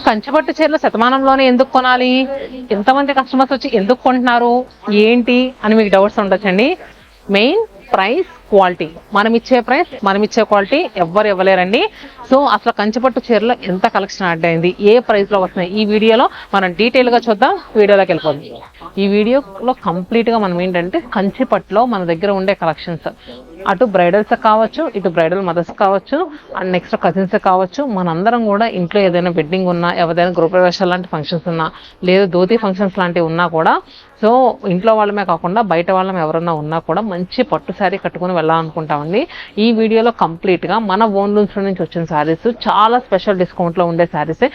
కంచిపట్టు చీరలు శతమానంలోనే ఎందుకు కొనాలి, ఎంతమంది కస్టమర్స్ వచ్చి ఎందుకు కొంటున్నారు ఏంటి అని మీకు డౌట్స్ ఉండొచ్చండి. Main price, quality. మనం ఇచ్చే ప్రైస్, మనం ఇచ్చే క్వాలిటీ ఎవ్వరు ఇవ్వలేరండి. సో అసలు కంచిపట్టు చీరలో ఎంత కలెక్షన్ యాడ్ అయింది, ఏ ప్రైస్ లో వస్తున్నాయి, ఈ వీడియోలో మనం డీటెయిల్ గా చూద్దాం. వీడియోలోకి వెళ్ళిపోదాం. ఈ వీడియోలో కంప్లీట్ గా మనం ఏంటంటే కంచిపట్టులో మన దగ్గర ఉండే కలెక్షన్స్, అటు బ్రైడల్స్ కావచ్చు, ఇటు బ్రైడల్ మదర్స్ కావచ్చు, అండ్ నెక్స్ట్ కజిన్స్ కావచ్చు, మనందరం కూడా ఇంట్లో ఏదైనా వెడ్డింగ్ ఉన్నా, ఏదైనా గృహప్రవేశాలు లాంటి ఫంక్షన్స్ ఉన్నా, లేదా ధోతి ఫంక్షన్స్ లాంటివి ఉన్నా కూడా, సో ఇంట్లో వాళ్ళమే కాకుండా బయట వాళ్ళం ఎవరన్నా ఉన్నా కూడా మంచి పట్టు శారీ కట్టుకుని వెళ్ళాలనుకుంటామండి. ఈ వీడియోలో కంప్లీట్గా మన ఓన్ లూమ్స్ నుంచి వచ్చిన శారీస్, చాలా స్పెషల్ డిస్కౌంట్లో ఉండే శారీసే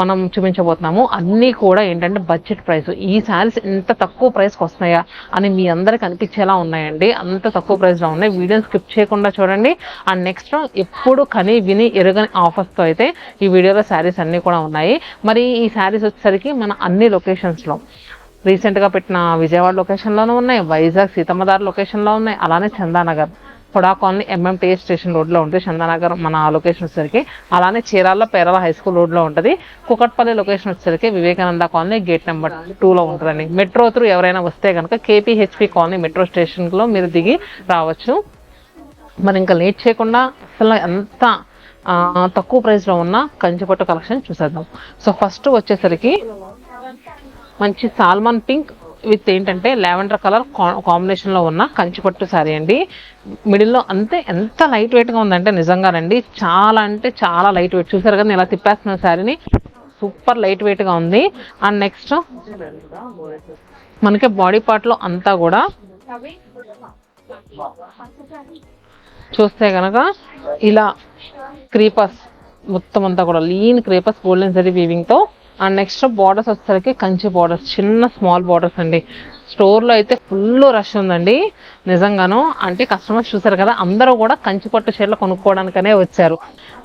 మనం చూపించబోతున్నాము. అన్నీ కూడా ఏంటంటే బడ్జెట్ ప్రైస్. ఈ శారీస్ ఇంత తక్కువ ప్రైస్కి వస్తున్నాయా అని మీ అందరికి అనిపించేలా ఉన్నాయండి. అంత తక్కువ ప్రైస్లో ఉన్నాయి. వీడియోని స్కిప్ చేయకుండా చూడండి. అండ్ నెక్స్ట్ ఎప్పుడు కని విని ఎరగని ఆఫర్స్తో అయితే ఈ వీడియోలో శారీస్ అన్నీ కూడా ఉన్నాయి. మరి ఈ శారీస్ వచ్చేసరికి మన అన్ని లొకేషన్స్లో రీసెంట్గా పెట్టిన విజయవాడ లొకేషన్లోనూ ఉన్నాయి, వైజాగ్ సీతమ్మదార్ లొకేషన్లో ఉన్నాయి, అలానే చందానగర్ పొడా కాలనీ ఎంఎంటీ స్టేషన్ రోడ్లో ఉంటుంది చందానగర్ మన లొకేషన్ వచ్చేసరికి, అలానే చీరాల్లో పేరల హై స్కూల్ రోడ్లో ఉంటుంది. కుకట్పల్లి లొకేషన్ వచ్చేసరికి వివేకానంద కాలనీ గేట్ నెంబర్ 2లో ఉంటుందండి. మెట్రో త్రూ ఎవరైనా వస్తే కనుక కేపీహెచ్పి కాలనీ మెట్రో స్టేషన్లో మీరు దిగి రావచ్చు. మరి ఇంకా లేట్ చేయకుండా అసలు ఎంత తక్కువ ప్రైస్లో ఉన్న కంచిపట్టు కలెక్షన్ చూసేద్దాం. సో ఫస్ట్ వచ్చేసరికి మంచి సాల్మన్ పింక్ విత్ ఏంటంటే లావెండర్ కలర్ కాంబినేషన్లో ఉన్న కంచిపట్టు శారీ అండి. మిడిల్లో అంతే ఎంత లైట్ వెయిట్గా ఉందంటే నిజంగానండి, చాలా అంటే చాలా లైట్ వెయిట్. చూసారు కదా ఇలా తిప్పేస్తున్న శారీని, సూపర్ లైట్ వెయిట్గా ఉంది. అండ్ నెక్స్ట్ మనకి బాడీ పార్ట్లో అంతా కూడా చూస్తే కనుక ఇలా క్రీపర్స్ మొత్తం అంతా కూడా లీన్ క్రీపర్స్ గోల్డెన్ జరీ వీవింగ్తో. అండ్ నెక్స్ట్ బార్డర్స్ వచ్చేసరికి కంచి బార్డర్స్, చిన్న స్మాల్ బార్డర్స్ అండి. స్టోర్లో అయితే ఫుల్ రష్ ఉందండి నిజంగాను. అంటే కస్టమర్స్ చూసారు కదా, అందరూ కూడా కంచిపట్టు చీరలు కొనుక్కోవడానికనే వచ్చారు.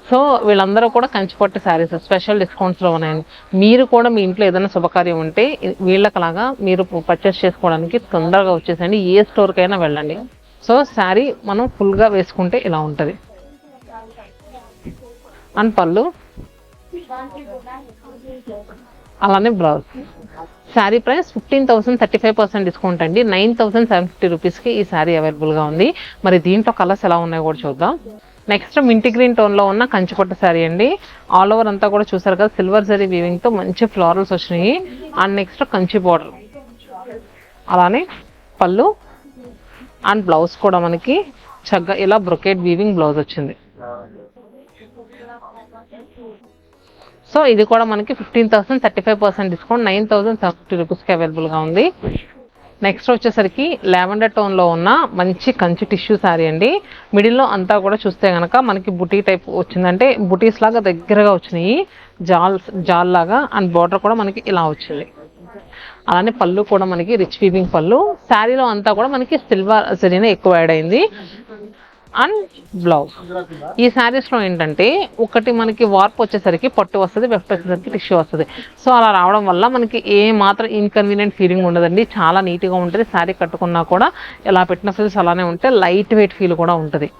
సో వీళ్ళందరూ కూడా కంచిపట్టు శారీస్ స్పెషల్ డిస్కౌంట్స్లో ఉన్నాయండి. మీరు కూడా మీ ఇంట్లో ఏదైనా శుభకార్యం ఉంటే వీళ్ళకలాగా మీరు పర్చేస్ చేసుకోవడానికి తొందరగా వచ్చేసండి. ఏ స్టోర్కైనా వెళ్ళండి. సో శారీ మనం ఫుల్గా వేసుకుంటే ఇలా ఉంటుంది. అండ్ పళ్ళు, అలానే బ్లౌజ్. శారీ ప్రైస్ 15,000 35% డిస్కౌంట్ అండి. 9,750 రూపీస్కి ఈ శారీ అవైలబుల్గా ఉంది. మరి దీంట్లో కలర్స్ ఎలా ఉన్నాయో కూడా చూద్దాం. నెక్స్ట్ మింటి గ్రీన్ టోన్లో ఉన్న కంచిపట్టు శారీ అండి. ఆల్ ఓవర్ అంతా కూడా చూసారు కదా, సిల్వర్ జరీ వీవింగ్తో మంచి ఫ్లోరల్స్ వచ్చినాయి. అండ్ నెక్స్ట్ కంచి బార్డర్, అలానే పళ్ళు అండ్ బ్లౌజ్ కూడా మనకి చక్కగా ఇలా బ్రొకేట్ వీవింగ్ బ్లౌజ్ వచ్చింది. సో ఇది కూడా మనకి 15,000 35% డిస్కౌంట్ 9,750 రూపీస్కి అవైలబుల్గా ఉంది. నెక్స్ట్ వచ్చేసరికి లావెండర్ టోన్లో ఉన్న మంచి కంచి టిష్యూ శారీ అండి. మిడిల్లో అంతా కూడా చూస్తే కనుక మనకి బుటీ టైప్ వచ్చిందంటే బుటీస్ లాగా దగ్గరగా వచ్చినాయి, జాల్ లాగా. అండ్ బార్డర్ కూడా మనకి ఇలా వచ్చింది. అలానే పళ్ళు కూడా మనకి రిచ్ వీవింగ్ పళ్ళు. శారీలో అంతా కూడా మనకి సిల్వర్ జరీనే ఎక్కువ యాడ్ అయింది. And blouse. ఈ శారీస్లో ఏంటంటే ఒకటి మనకి వార్ప్ వచ్చేసరికి పట్టు వస్తుంది, వెఫ్ట్ వచ్చేసరికి టిష్యూ వస్తుంది. సో అలా రావడం వల్ల మనకి ఏ మాత్రం ఇన్కన్వీనియంట్ ఫీలింగ్ ఉండదండి. చాలా నీట్గా ఉంటుంది. శారీ కట్టుకున్నా కూడా ఇలా పెట్టిన ఫీల్స్ అలానే ఉంటే లైట్ వెయిట్ ఫీల్ కూడా ఉంటుంది.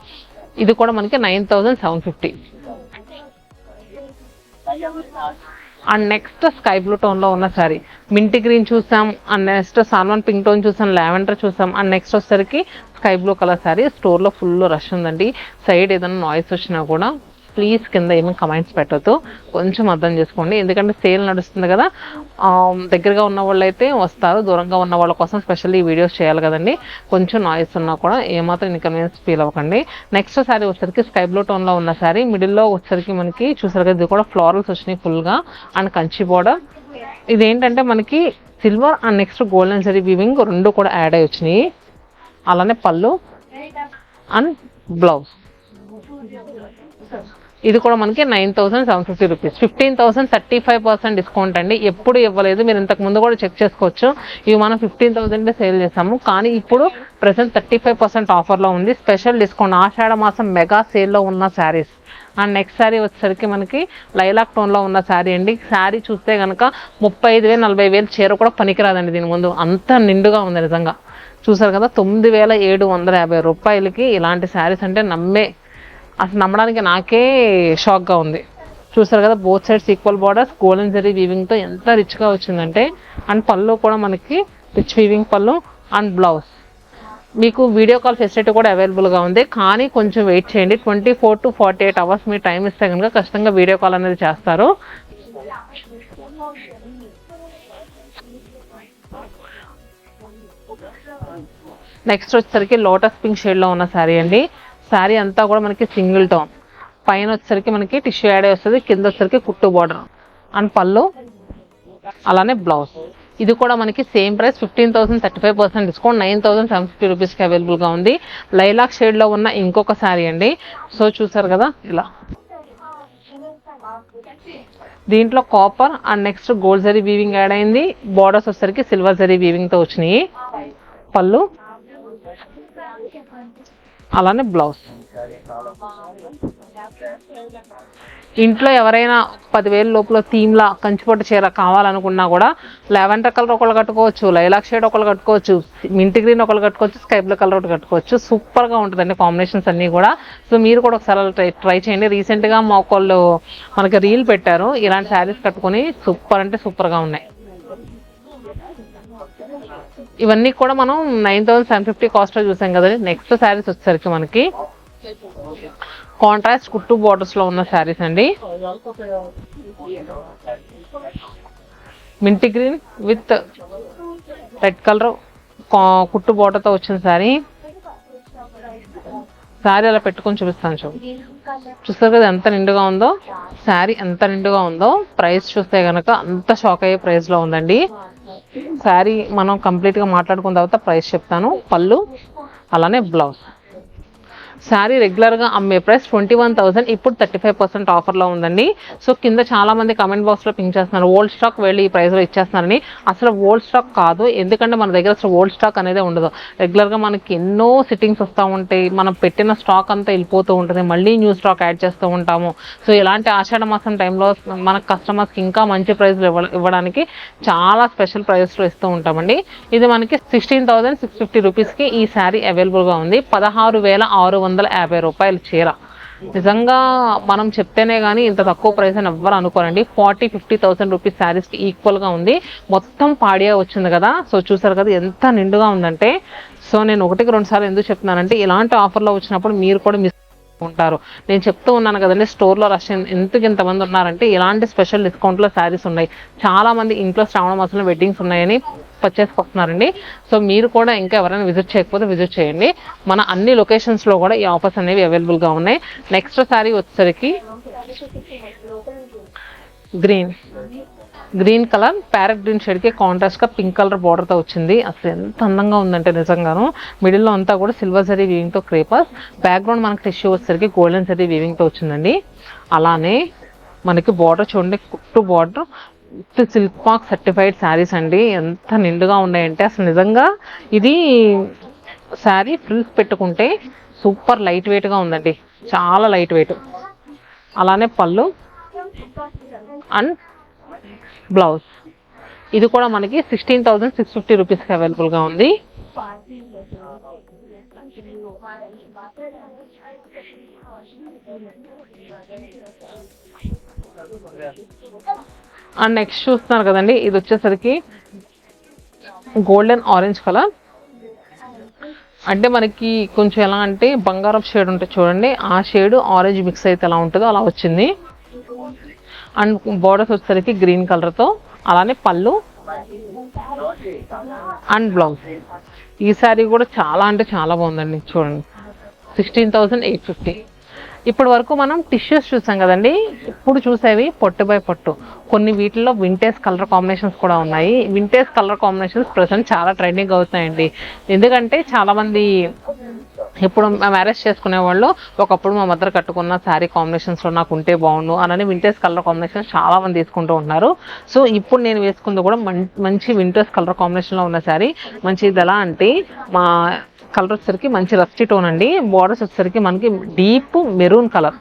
ఇది కూడా మనకి 9,750. అండ్ నెక్స్ట్ స్కై బ్లూ టోన్లో ఉన్న శారీ, మింటి గ్రీన్ చూసాం, and next salmon pink tone చూసాం, లావెండర్ చూసాం. అండ్ నెక్స్ట్ వచ్చేసరికి స్కై బ్లూ కలర్ శారీ. స్టోర్లో ఫుల్ రష్ ఉందండి. సైడ్ ఏదైనా నాయిస్ వచ్చినా కూడా ప్లీజ్ కింద ఏమీ కమెంట్స్ పెట్టద్దు, కొంచెం అర్థం చేసుకోండి. ఎందుకంటే సేల్ నడుస్తుంది కదా, దగ్గరగా ఉన్న వాళ్ళు అయితే వస్తారు, దూరంగా ఉన్న వాళ్ళ కోసం స్పెషల్లీ ఈ వీడియోస్ చేయాలి కదండి. కొంచెం నాయిస్ ఉన్నా కూడా ఏమాత్రం ఇన్కన్వీనియన్స్ ఫీల్ అవ్వకండి. నెక్స్ట్ శారీ వచ్చేసరికి స్కై బ్లూ టోన్లో ఉన్న శారీ. మిడిల్లో వచ్చేసరికి మనకి చూసారు కదా, ఇది కూడా ఫ్లోరల్స్ వచ్చినాయి ఫుల్గా. And Kanchi border. ఇదేంటంటే మనకి silver and next golden zari weaving రెండు కూడా యాడ్ అయ్యి వచ్చినాయి. అలానే పళ్ళు అండ్ బ్లౌజ్. ఇది కూడా మనకి 9,750 రూపీస్. 15,000 35% డిస్కౌంట్ అండి. ఎప్పుడు ఇవ్వలేదు, మీరు ఇంతకు ముందు కూడా చెక్ చేసుకోవచ్చు. ఇవి మనం 15,000 సేల్ చేసాము, కానీ ఇప్పుడు ప్రెసెంట్ 35% ఆఫర్లో ఉంది. స్పెషల్ డిస్కౌంట్ ఆషాఢ మాసం మెగా సేల్లో ఉన్న శారీస్. అండ్ నెక్స్ట్ శారీ వచ్చేసరికి మనకి లైలాక్ టోన్లో ఉన్న శారీ అండి. శారీ చూస్తే కనుక 35,000 40,000 చీర కూడా పనికిరాదండి దీని ముందు, అంత నిండుగా ఉంది నిజంగా. చూసారు కదా, 9,750 రూపాయలకి ఇలాంటి శారీస్ అంటే అసలు నమ్మడానికి నాకే షాక్గా ఉంది. చూసారు కదా, both sides equal borders, golden zari weaving తో ఎంత రిచ్ గా వచ్చిందంటే. అండ్ పళ్ళు కూడా మనకి రిచ్ వీవింగ్ పళ్ళు. అండ్ బ్లౌజ్ మీకు వీడియో కాల్ ఫెసిలిటీ కూడా అవైలబుల్ గా ఉంది, కానీ కొంచెం వెయిట్ చేయండి. 24 to 48 అవర్స్ మీరు టైం ఇస్తే కనుక ఖచ్చితంగా వీడియో కాల్ అనేది చేస్తారు. నెక్స్ట్ వచ్చేసరికి లోటస్ పింక్ షేడ్ లో ఉన్న శారీ అండి. శారీ అంతా కూడా మనకి సింగిల్ టోన్, పైన వచ్చేసరికి మనకి టిష్యూ యాడ్ వస్తుంది, కింద వచ్చేసరికి కుట్టు బార్డర్ అండ్ పళ్ళు, అలానే బ్లౌజ్. ఇది కూడా మనకి సేమ్ ప్రైస్ 15,000 35% డిస్కౌంట్ 9,750 రూపీస్కి అవైలబుల్గా ఉంది. లైలాక్ షేడ్లో ఉన్న ఇంకొక శారీ అండి. సో చూసారు కదా ఇలా, దీంట్లో copper and next gold zari weaving add అయింది. బార్డర్స్ వచ్చేసరికి సిల్వర్ జరీ వీవింగ్తో వచ్చినాయి. పళ్ళు అలానే బ్లౌజ్. ఇంట్లో ఎవరైనా 10,000 లోపల థీమ్లా కంచిపట్టు చీర కావాలనుకున్నా కూడా లావెండర్ కలర్ ఒకళ్ళు కట్టుకోవచ్చు, లైలాక్ షేడ్ ఒకళ్ళు కట్టుకోవచ్చు, మింట్ గ్రీన్ ఒకళ్ళు కట్టుకోవచ్చు, స్కై బ్లూ కలర్ ఒకటి కట్టుకోవచ్చు. సూపర్గా ఉంటుందండి కాంబినేషన్స్ అన్నీ కూడా. సో మీరు కూడా ఒకసారి ట్రై చేయండి. రీసెంట్గా మా ఒకళ్ళు మనకి రీల్ పెట్టారు, ఇలాంటి శారీస్ కట్టుకొని సూపర్ అంటే సూపర్గా ఉన్నాయి. ఇవన్నీ కూడా మనం 9,750 కాస్ట్ లో చూసాం కదండి. నెక్స్ట్ శారీస్ వచ్చేసరికి మనకి కాంట్రాస్ట్ కుట్టు బార్డర్స్ లో ఉన్న శారీస్ అండి. మింటి గ్రీన్ విత్ రెడ్ కలర్ కుట్టు బార్డర్ తో వచ్చిన శారీ. శారీ అలా పెట్టుకొని చూపిస్తాను. చూస్తారు కదా ఎంత నిండుగా ఉందో శారీ, ఎంత నిండుగా ఉందో. ప్రైస్ చూస్తే కనుక అంత షాక్ అయ్యే ప్రైస్ లో ఉందండి శారీ. మనం కంప్లీట్ గా మాట్లాడుకున్న తర్వాత ప్రైస్ చెప్తాను. పళ్ళు అలానే బ్లౌజ్. శారీ రెగ్యులర్ గా అమ్మే ప్రైస్ 21,000, ఇప్పుడు 35% ఆఫర్ లో ఉందండి. సో కింద చాలా మంది కమెంట్ బాక్స్ లో పింక్ చేస్తున్నారు ఓల్డ్ స్టాక్ వెళ్ళి ఈ ప్రైస్ లో ఇచ్చేస్తున్నారని. అసలు ఓల్డ్ స్టాక్ కాదు, ఎందుకంటే మన దగ్గర అసలు ఓల్డ్ స్టాక్ అనేది ఉండదు. రెగ్యులర్ గా మనకి ఎన్నో సిట్టింగ్స్ వస్తూ ఉంటాయి, మనం పెట్టిన స్టాక్ అంతా వెళ్ళిపోతూ ఉంటుంది, మళ్ళీ న్యూ స్టాక్ యాడ్ చేస్తూ ఉంటాము. సో ఇలాంటి ఆషాఢ మాసం టైంలో మన కస్టమర్స్కి ఇంకా మంచి ప్రైస్లు ఇవ్వడానికి చాలా స్పెషల్ ప్రైస్లో ఇస్తూ ఉంటామండి. ఇది మనకి 16,650 రూపీస్కి ఈ శారీ అవైలబుల్గా ఉంది. 16,650 రూపాయల చీర. నిజంగా మనం చెప్తేనే కానీ ఇంత తక్కువ ప్రైస్ అని ఎవ్వరు అనుకోరండి. 40,000-50,000 రూపీస్ శారీస్కి ఈక్వల్గా ఉంది. మొత్తం పాడియా వచ్చింది కదా. సో చూసారు కదా ఎంత నిండుగా ఉందంటే. సో నేను 1-2 సార్లు ఎందుకు చెప్తున్నానంటే ఇలాంటి ఆఫర్లో వచ్చినప్పుడు మీరు కూడా మిస్ ఉంటారు. నేను చెప్తూ ఉన్నాను కదండి, స్టోర్లో రష్ ఎందుకు ఇంతమంది ఉన్నారంటే ఇలాంటి స్పెషల్ డిస్కౌంట్లో శారీస్ ఉన్నాయి. చాలా మంది ఇంట్లో శ్రావణ మాసంలో వెడ్డింగ్స్ ఉన్నాయని పర్చేస్కి వస్తున్నారండి. సో మీరు కూడా ఇంకా ఎవరైనా విజిట్ చేయకపోతే విజిట్ చేయండి. మన అన్ని లొకేషన్స్లో కూడా ఈ ఆఫర్స్ అనేవి అవైలబుల్గా ఉన్నాయి. నెక్స్ట్ శారీ వచ్చేసరికి గ్రీన్ కలర్ ప్యారెట్ గ్రీన్ షేడ్కి కాంట్రాస్ట్గా పింక్ కలర్ బార్డర్తో వచ్చింది. అసలు ఎంత అందంగా ఉందంటే నిజంగాను. మిడిల్లో అంతా కూడా సిల్వర్ జరీ వీవింగ్తో క్రేపర్స్, బ్యాక్గ్రౌండ్ మనకి టిష్యూ వచ్చేసరికి గోల్డెన్ జరీ వీవింగ్తో వచ్చిందండి. అలానే మనకి బార్డర్ చూడండి, కుట్టు border with silk mark certified saris అండి. ఎంత నిండుగా ఉన్నాయంటే అసలు నిజంగా ఇది శారీ ఫ్రిల్స్ పెట్టుకుంటే సూపర్ లైట్ వెయిట్గా ఉందండి, చాలా లైట్ వెయిట్. అలానే పళ్ళు అండ్ బ్లౌజ్. ఇది కూడా మనకి 16,650 రూపీస్కి అవైలబుల్గా ఉంది. అండ్ నెక్స్ట్ చూస్తున్నారు కదండి, ఇది వచ్చేసరికి గోల్డెన్ ఆరెంజ్ కలర్. అంటే మనకి కొంచెం ఎలా అంటే బంగారం షేడ్ ఉంటుంది చూడండి, ఆ షేడ్ ఆరెంజ్ మిక్స్ అయితే ఎలా ఉంటుందో అలా వచ్చింది. అండ్ బోర్డర్స్ వచ్చేసరికి గ్రీన్ కలర్తో. అలానే పళ్ళు అండ్ బ్లౌజ్. ఈ శారీ కూడా చాలా అంటే చాలా బాగుందండి చూడండి, 16,850. ఇప్పటి వరకు మనం టిష్యూస్ చూసాం కదండి. ఇప్పుడు చూసేవి పొట్టు బై పొట్టు. కొన్ని వీటిల్లో వింటేజ్ కలర్ కాంబినేషన్స్ కూడా ఉన్నాయి. వింటేజ్ కలర్ కాంబినేషన్స్ ప్రజెంట్ చాలా ట్రెండింగ్ అవుతున్నాయండి. ఎందుకంటే చాలామంది ఇప్పుడు మ్యారేజ్ చేసుకునే వాళ్ళు ఒకప్పుడు మా మదర్ కట్టుకున్న శారీ కాంబినేషన్స్లో నాకు ఉంటే బాగుండు అని వింటేజ్ కలర్ కాంబినేషన్స్ చాలా మంది తీసుకుంటూ ఉంటున్నారు. సో ఇప్పుడు నేను వేసుకుంది కూడా మంచి వింటేజ్ కలర్ కాంబినేషన్లో ఉన్న శారీ. మంచి ఇది ఎలా అంటే మా కలర్ వచ్చేసరికి మంచి రస్టీ టోన్ అండి. బార్డర్స్ వచ్చేసరికి మనకి డీప్ మెరూన్ కలర్,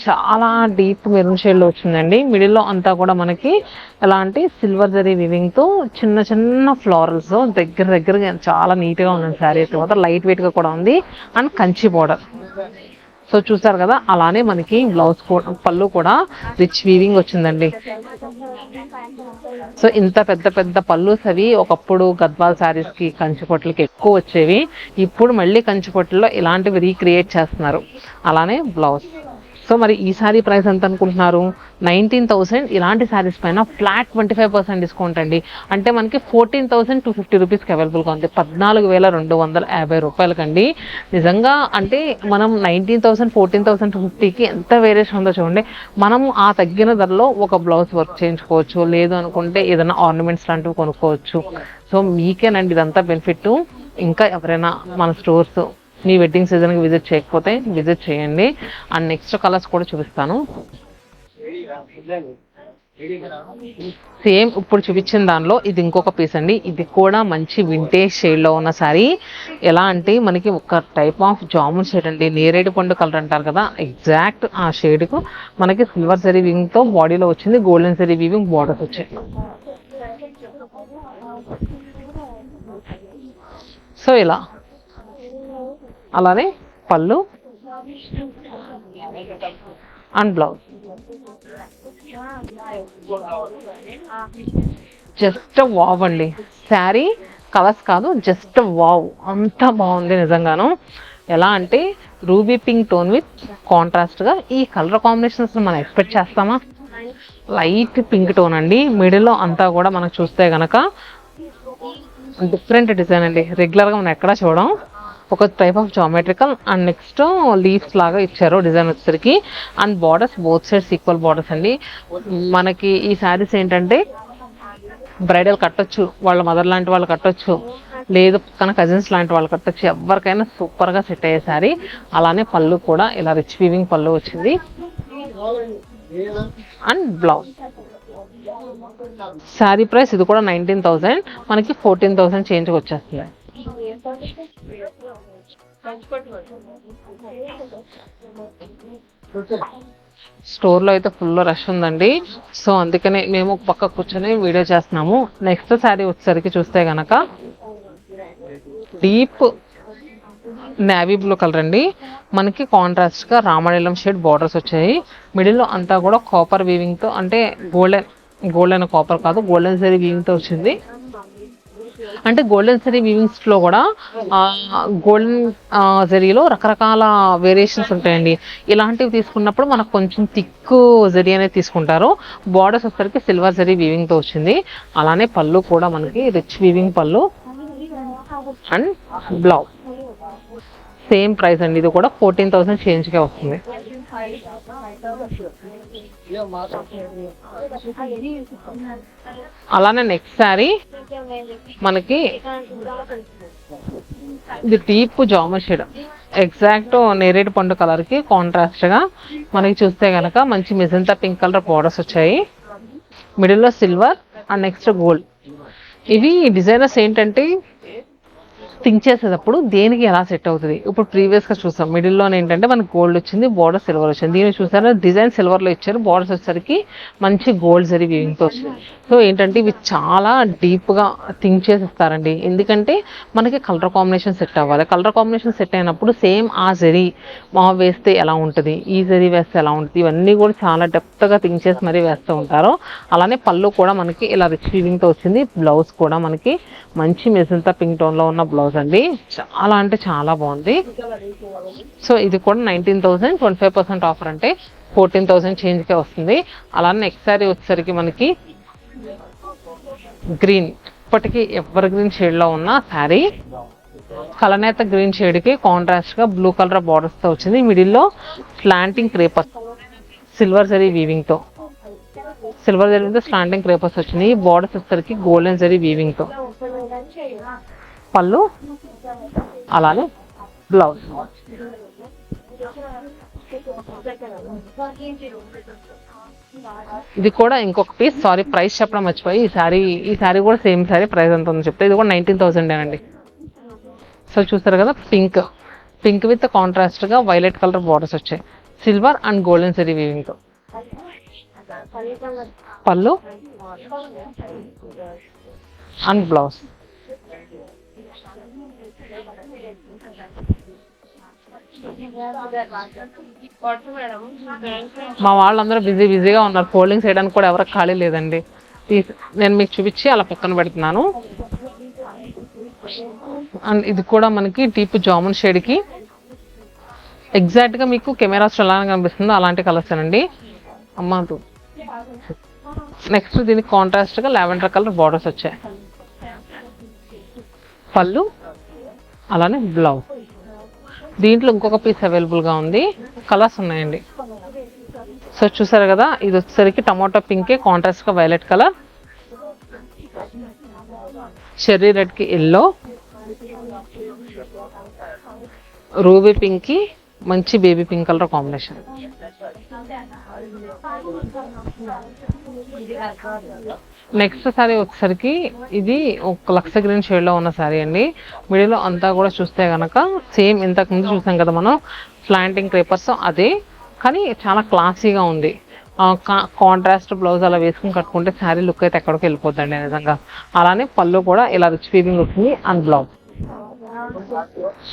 చాలా డీప్ మెరూన్ షేడ్లో వచ్చిందండి. మిడిల్లో అంతా కూడా మనకి ఎలాంటి సిల్వర్ జరీ వివింగ్తో చిన్న చిన్న ఫ్లోరల్స్ దగ్గర చాలా నీట్గా ఉంది శారీ అయితే. మాత్రం లైట్ వెయిట్గా కూడా ఉంది. అండ్ కంచి బార్డర్ సో చూసారు కదా, అలానే మనకి బ్లౌజ్ పళ్ళు కూడా రిచ్ వీవింగ్ వచ్చిందండి. సో ఇంత పెద్ద పెద్ద పళ్ళుస్ అవి ఒకప్పుడు గద్వాల్ శారీస్ కి కంచిపొట్లకి ఎక్కువ వచ్చేవి. ఇప్పుడు మళ్ళీ కంచిపొట్లలో ఇలాంటివి రీక్రియేట్ చేస్తున్నారు. అలానే బ్లౌజ్. సో మరి ఈ సారీ ప్రైస్ ఎంత అనుకుంటున్నారు? 19,000. ఇలాంటి శారీస్ పైన ఫ్లాట్ 25% డిస్కౌంట్ అండి. అంటే మనకి 14,250 రూపీస్కి అవైలబుల్గా ఉంది. 14,250 రూపాయలకండి. నిజంగా అంటే మనం 19,000 14,250కి ఎంత వేరియేషన్ ఉందో చూడండి. మనం ఆ తగ్గిన ధరలో ఒక బ్లౌజ్ వర్క్ చేయించుకోవచ్చు, లేదు అనుకుంటే ఏదైనా ఆర్నమెంట్స్ లాంటివి కొనుక్కోవచ్చు. సో మీకేనండి ఇదంతా బెనిఫిట్. ఇంకా ఎవరైనా మన స్టోర్స్ మీ వెడ్డింగ్ సీజన్కి విజిట్ చేయకపోతే విజిట్ చేయండి. అండ్ నెక్స్ట్ కలర్స్ కూడా చూపిస్తాను. సేమ్ ఇప్పుడు చూపించిన దానిలో ఇది ఇంకొక పీస్ అండి. ఇది కూడా మంచి వింటేజ్ షేడ్లో ఉన్న సారీ. ఎలా అంటే మనకి ఒక టైప్ ఆఫ్ జామున్ షేడ్ అండి, నేరేడు పండు కలర్ అంటారు కదా, ఎగ్జాక్ట్ ఆ షేడ్కు మనకి సిల్వర్ జరీ వీవింగ్తో బాడీలో వచ్చింది. గోల్డెన్ జరీ వీవింగ్ బార్డర్స్ వచ్చాయి. సో ఇలా అలానే పళ్ళు అండ్ బ్లౌజ్. జస్ట్ వావ్ అండి. శారీ కలర్స్ కాదు, జస్ట్ వావ్, అంత బాగుంది నిజంగాను. ఎలా అంటే రూబీ పింక్ టోన్ విత్ కాంట్రాస్ట్గా ఈ కలర్ కాంబినేషన్స్ మనం ఎక్స్పెక్ట్ చేస్తామా? లైట్ పింక్ టోన్ అండి. మిడిల్లో అంతా కూడా మనకు చూస్తే కనుక డిఫరెంట్ డిజైన్ అండి. రెగ్యులర్గా మనం ఎక్కడా చూడం. ఒక type of geometrical and next leaves లాగా ఇచ్చారు డిజైన్ వచ్చేసరికి. And borders both sides equal borders అండి. మనకి ఈ శారీస్ ఏంటంటే బ్రైడల్ కట్టొచ్చు, వాళ్ళ మదర్ లాంటి వాళ్ళు కట్టొచ్చు, లేదు కనుక కజిన్స్ లాంటి వాళ్ళు కట్టొచ్చు, ఎవరికైనా సూపర్గా సెట్ అయ్యే శారీ. అలానే పళ్ళు కూడా ఇలా రిచ్ వీవింగ్ పళ్ళు వచ్చింది. And blouse. శారీ ప్రైస్ ఇది కూడా 19,000, మనకి 14,000 చేంజ్కి వచ్చేస్తుంది. స్టోర్లో అయితే ఫుల్ రష్ ఉందండి. సో అందుకనే మేము ఒక పక్క కూర్చొని వీడియో చేస్తున్నాము. నెక్స్ట్ శారీ వచ్చేసరికి చూస్తే కనుక డీప్ నేవీ బ్లూ కలర్ అండి. మనకి కాంట్రాస్ట్గా రామణీలం షేడ్ బార్డర్స్ వచ్చాయి. మిడిల్లో అంతా కూడా కాపర్ వీవింగ్తో, అంటే గోల్డెన్ కాపర్ కాదు, గోల్డెన్ జరీ వీవింగ్తో వచ్చింది. అంటే గోల్డెన్ జరీ వీవింగ్స్ లో కూడా గోల్డెన్ జరీలో రకరకాల వేరియేషన్స్ ఉంటాయండి. ఇలాంటివి తీసుకున్నప్పుడు మనకు కొంచెం థిక్ జరీ అనేది తీసుకుంటారు. బార్డర్స్ వచ్చేసరికి సిల్వర్ జరీ వీవింగ్ తో వచ్చింది. అలానే పళ్ళు కూడా మనకి రిచ్ వీవింగ్ పళ్ళు అండ్ బ్లౌజ్. సేమ్ ప్రైస్ అండి. ఇది కూడా 14,000 చేంజ్కే వస్తుంది. అలానే నెక్స్ట్ శారీ మనకి ఇది డీప్ జామర్ షేడ్, ఎగ్జాక్ట్ నేరేడు పండు కలర్ కి కాంట్రాస్ట్ గా మనకి చూస్తే కనుక మంచి మెజంతా పింక్ కలర్ బార్డర్స్ వచ్చాయి. మిడిల్ లో సిల్వర్ అండ్ నెక్స్ట్ గోల్డ్. ఇవి డిజైనర్స్ ఏంటంటే థింక్ చేసేటప్పుడు దేనికి ఎలా సెట్ అవుతుంది. ఇప్పుడు ప్రీవియస్గా చూసాం మిడిల్లో ఏంటంటే మనకి గోల్డ్ వచ్చింది, బార్డర్ సిల్వర్ వచ్చింది. దీన్ని చూసారా, డిజైన్ సిల్వర్లో ఇచ్చారు, బార్డర్స్ వచ్చేసరికి మంచి గోల్డ్ జరీ వీవింగ్తో వచ్చింది. సో ఏంటంటే ఇవి చాలా డీప్గా థింక్ చేసి ఇస్తారండి. ఎందుకంటే మనకి కలర్ కాంబినేషన్ సెట్ అవ్వాలి. కలర్ కాంబినేషన్ సెట్ అయినప్పుడు సేమ్ ఆ జరీ వేస్తే ఎలా ఉంటుంది, ఈ జరీ వేస్తే ఎలా ఉంటుంది, ఇవన్నీ కూడా చాలా డెప్త్గా థింక్ చేసి మరీ వేస్తూ ఉంటారు. అలానే పళ్ళు కూడా మనకి ఇలా రిచ్ వీవింగ్తో వచ్చింది. బ్లౌజ్ కూడా మనకి మంచి మెజంతా పింక్ టోన్లో ఉన్న బ్లౌజ్ అండి. చాలా అంటే చాలా బాగుంది. సో ఇది కూడా 19,000, 25% ఆఫర్ అంటే 14,000 చేంజ్కే వస్తుంది. అలానే నెక్స్ట్ సారీ వచ్చేసరికి మనకి గ్రీన్, ఇప్పటికీ ఎవర్ గ్రీన్ షేడ్లో ఉన్న శారీ. కలనేత గ్రీన్ షేడ్కి కాంట్రాస్ట్గా బ్లూ కలర్ బార్డర్స్తో వచ్చింది. మిడిల్లో స్లాంటింగ్ క్రేపర్స్ సిల్వర్ జరీ వీవింగ్తో, స్లాంటింగ్ క్రేపర్స్ వచ్చింది. బార్డర్స్ వచ్చేసరికి గోల్డెన్ జరీ వీవింగ్తో. పళ్ళు అలానే బ్లౌజ్. ఇది కూడా ఇంకొక పీస్. సారీ ప్రైస్ చెప్పడం మర్చిపోయి. ఈ సారీ కూడా సేమ్ సారీ ప్రైస్ ఎంత ఉందో చెప్తే ఇది కూడా 19,000 అండి. సో చూస్తారు కదా, పింక్ విత్ కాంట్రాస్ట్ గా వైలెట్ కలర్ బార్డర్స్ వచ్చాయి. Silver and golden zari weaving తో. పళ్ళు అండ్ బ్లౌజ్. మా వాళ్ళందరూ బిజీగా ఉన్నారు, ఫోల్డింగ్స్ చేయడానికి కూడా ఎవరికి ఖాళీ లేదండి. నేను మీకు చూపించి అలా పక్కన పెడుతున్నాను. అండ్ ఇది కూడా మనకి డీప్ జామున్ షేడ్కి ఎగ్జాక్ట్గా మీకు కెమెరాస్ ఎలా కనిపిస్తుందో అలాంటి కలర్స్ అండి. అమ్మ నెక్స్ట్ దీనికి కాంట్రాస్ట్గా లావెండర్ కలర్ బార్డర్స్ వచ్చాయి. పళ్ళు అలానే బ్లౌజ్. దీంట్లో ఇంకొక పీస్ అవైలబుల్గా ఉంది, కలర్స్ ఉన్నాయండి. సో చూసారు కదా, ఇది వచ్చేసరికి టమాటో పింకే కాంట్రాస్ట్గా వైలెట్ కలర్, చెర్రీ రెడ్కి ఎల్లో, రూబీ పింక్కి మంచి baby pink colour combination. Next sari వచ్చేసరికి ఇది ఒక లక్స్ గ్రీన్ షేడ్లో ఉన్న సారీ అండి. మిడిల్లో అంతా కూడా చూస్తే కనుక సేమ్ ఇంతకు ముందు చూసాం కదా మనం స్లాంటింగ్ పేపర్స్, అదే కానీ చాలా క్లాసీగా ఉంది. కాంట్రాస్ట్ బ్లౌజ్ అలా వేసుకుని కట్టుకుంటే శారీ లుక్ అయితే ఎక్కడికి వెళ్ళిపోద్దండి నిజంగా. అలానే పళ్ళు కూడా ఇలా రిచ్ వీవింగ్ వస్తుంది అండ్ బ్లౌజ్.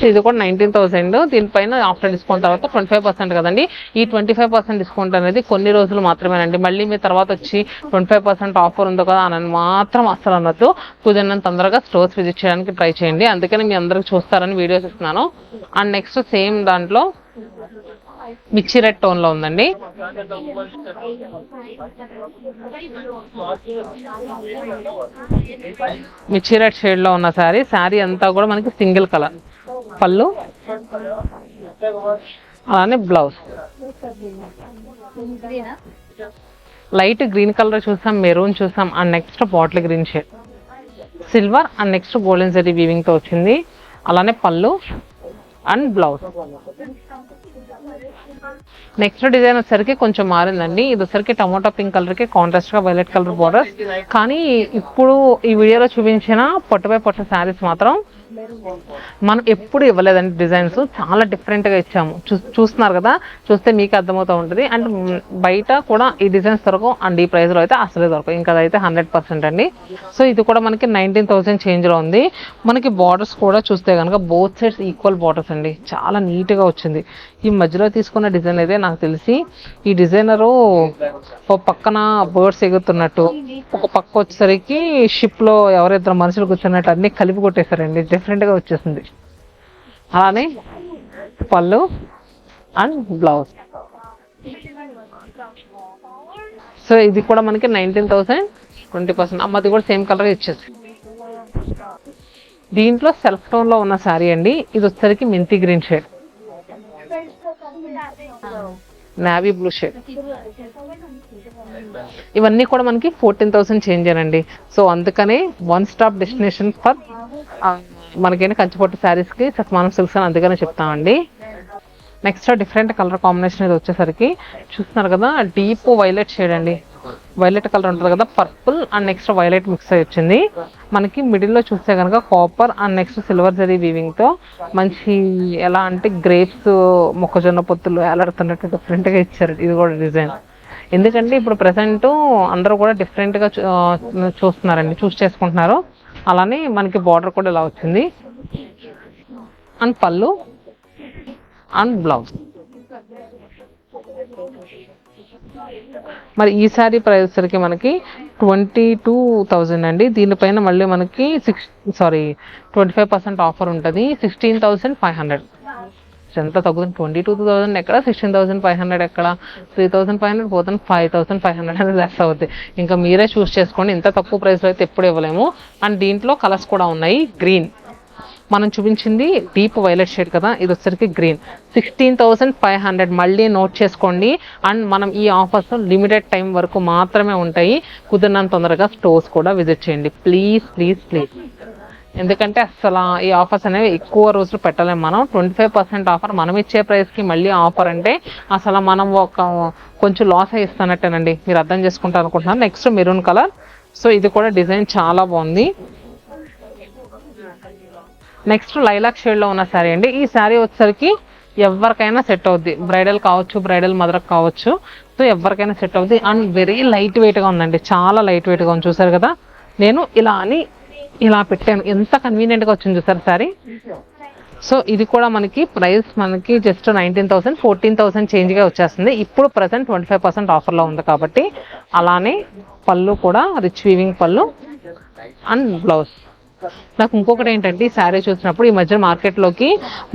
ఇది కూడా 19,000. దీనిపైన ఆఫ్టర్ డిస్కౌంట్ తర్వాత 25% కదండి. ఈ 25% డిస్కౌంట్ అనేది కొన్ని రోజులు మాత్రమేనండి. మళ్ళీ మీ తర్వాత వచ్చి 25% ఆఫర్ ఉందో కదా అని మాత్రం అస్సలు అనొద్దు. కుదిరినంత తొందరగా స్టోర్స్ విజిట్ చేయడానికి ట్రై చేయండి. అందుకని మీ అందరికి చూస్తారని వీడియోస్ ఇస్తున్నాను. అండ్ నెక్స్ట్ సేమ్ దాంట్లో మిర్చి రెడ్ టోన్ లో ఉందండి. మిర్చి రెడ్ షేడ్ లో ఉన్న శారీ అంతా కూడా మనకి సింగిల్ కలర్, పళ్ళు అలానే బ్లౌజ్. లైట్ గ్రీన్ కలర్ చూసాం, మెరూన్ చూసాం, and next bottle green shade, silver and next golden zari weaving తో వచ్చింది. అలానే పళ్ళు అండ్ బ్లౌజ్. నెక్స్ట్ డిజైన్ వచ్చేసరికి కొంచెం మారిందండి. ఇది వచ్చరికి టమాటో పింక్ కలర్ కి కాంట్రాస్ట్ గా వైలెట్ కలర్ బోర్డర్స్. కానీ ఇప్పుడు ఈ వీడియోలో చూపించిన పొట్టుపై పొట్టు శారీస్ మాత్రం మనం ఎప్పుడు ఇవ్వలేదండి. డిజైన్స్ చాలా డిఫరెంట్ గా ఇచ్చాము. చూస్తున్నారు కదా, చూస్తే మీకు అర్థమవుతూ ఉంటుంది. అండ్ బయట కూడా ఈ డిజైన్స్ దొరకవు, అండ్ ఈ ప్రైస్ లో అయితే అసలే దొరకవు. ఇంకా అదైతే 100% అండి. సో ఇది కూడా మనకి 19,000 చేంజ్ లో ఉంది. మనకి బార్డర్స్ కూడా చూస్తే కనుక బోత్ సైడ్స్ ఈక్వల్ బార్డర్స్ అండి, చాలా నీట్ గా వచ్చింది. ఈ మధ్యలో తీసుకున్న డిజైన్ అయితే నాకు తెలిసి ఈ డిజైనరు ఒక పక్కన బర్డ్స్ ఎగురుతున్నట్టు, ఒక పక్క వచ్చేసరికి షిప్ లో ఎవరిద్దరు మనుషులు కూర్చున్నట్టు అన్ని కలిపి కొట్టేశారండి. డిఫరెంట్ గా వచ్చేసింది. అలానే పళ్ళు అండ్ బ్లౌజ్. సో ఇది కూడా మనకి 19,000 20%. అమ్మది కూడా సేమ్ కలర్ ఇచ్చేసి. దీంట్లో సెల్ఫ్ టోన్ లో ఉన్న శారీ అండి. ఇది వచ్చేసరికి మెంతి green shade, navy blue shade. ఇవన్నీ కూడా మనకి 14,000 చేంజ్ అనండి. సో అందుకనే వన్ స్టాప్ డెస్టినేషన్ ఫర్ మనకైనా కంచిపట్టు శారీస్ కి సత్మానం సిల్క్స్ అని అందుకనే చెప్తామండి. నెక్స్ట్ డిఫరెంట్ కలర్ కాంబినేషన్ ఇది వచ్చేసరికి చూస్తున్నారు కదా, డీప్ వైలెట్ షేడ్ అండి. వైలెట్ కలర్ ఉంటుంది కదా, purple and next violet mix అయి వచ్చింది. మనకి మిడిల్లో చూస్తే కనుక copper and next silver zari weaving తో మంచి ఎలా అంటే గ్రేప్స్ మొక్కజొన్న పొత్తులు ఎలాడుతున్నట్టు డిఫరెంట్ గా ఇచ్చారు. ఇది కూడా డిజైన్ ఎందుకంటే ఇప్పుడు ప్రెసెంట్ అందరూ కూడా డిఫరెంట్ గా చూస్తున్నారండి, చూస్ చేసుకుంటున్నారు. అలానే మనకి బార్డర్ కూడా ఇలా వచ్చింది అండ్ పళ్ళు అండ్ బ్లౌజ్. మరి ఈ సారీ ప్రైస్ సరికి మనకి 22,000 అండి. దీనిపైన మళ్ళీ మనకి 25% ఆఫర్ ఉంటుంది. 16,500. ఎంత తగ్గుతుంది? 22,000 ఎక్కడ, 16,500 ఎక్కడ, 3,500 పోతుంది, 5,500 అనేది లెస్ అవుతుంది. ఇంకా మీరే చూస్ చేసుకోండి. ఇంత తక్కువ ప్రైస్లో అయితే ఎప్పుడు ఇవ్వలేము. అండ్ దీంట్లో కలర్స్ కూడా ఉన్నాయి. గ్రీన్ మనం చూపించింది డీప్ వైలెట్ షేడ్ కదా, ఇది వచ్చరికి గ్రీన్. 16,500 మళ్ళీ నోట్ చేసుకోండి. అండ్ మనం ఈ ఆఫర్స్ లిమిటెడ్ టైం వరకు మాత్రమే ఉంటాయి. కుదిరినంత తొందరగా స్టోర్స్ కూడా విజిట్ చేయండి ప్లీజ్ ప్లీజ్ ప్లీజ్. ఎందుకంటే అసలు ఈ ఆఫర్స్ అనేవి ఎక్కువ రోజులు పెట్టలేము మనం. 25% ఆఫర్ మనం ఇచ్చే ప్రైస్కి మళ్ళీ ఆఫర్ అంటే అసలు మనం కొంచెం లాస్ అయి ఇస్తానట్టేనండి. మీరు అర్థం చేసుకుంటారు అనుకుంటున్నాను. Next maroon colour. సో ఇది కూడా డిజైన్ చాలా బాగుంది. నెక్స్ట్ లైలాక్ షేడ్లో ఉన్న శారీ అండి. ఈ శారీ వచ్చేసరికి ఎవరికైనా సెట్ అవుద్ది. బ్రైడల్ కావచ్చు, బ్రైడల్ మదర్ కావచ్చు. సో ఎవరికైనా సెట్ అవుద్ది. అండ్ వెరీ లైట్ వెయిట్గా ఉందండి, చాలా లైట్ వెయిట్గా ఉంది. చూసారు కదా, నేను ఇలా పెట్టాను. ఎంత కన్వీనియంట్గా వచ్చింది చూసారు శారీ. సో ఇది కూడా మనకి ప్రైస్ మనకి జస్ట్ 19,000 14,000 చేంజ్గా వచ్చేస్తుంది. ఇప్పుడు ప్రజెంట్ 25% ఆఫర్లో ఉంది కాబట్టి. అలానే పళ్ళు కూడా రిచ్ వీవింగ్ పళ్ళు అండ్ బ్లౌజ్. నాకు ఇంకొకటి ఏంటంటే ఈ శారీ చూసినప్పుడు ఈ మధ్య మార్కెట్లోకి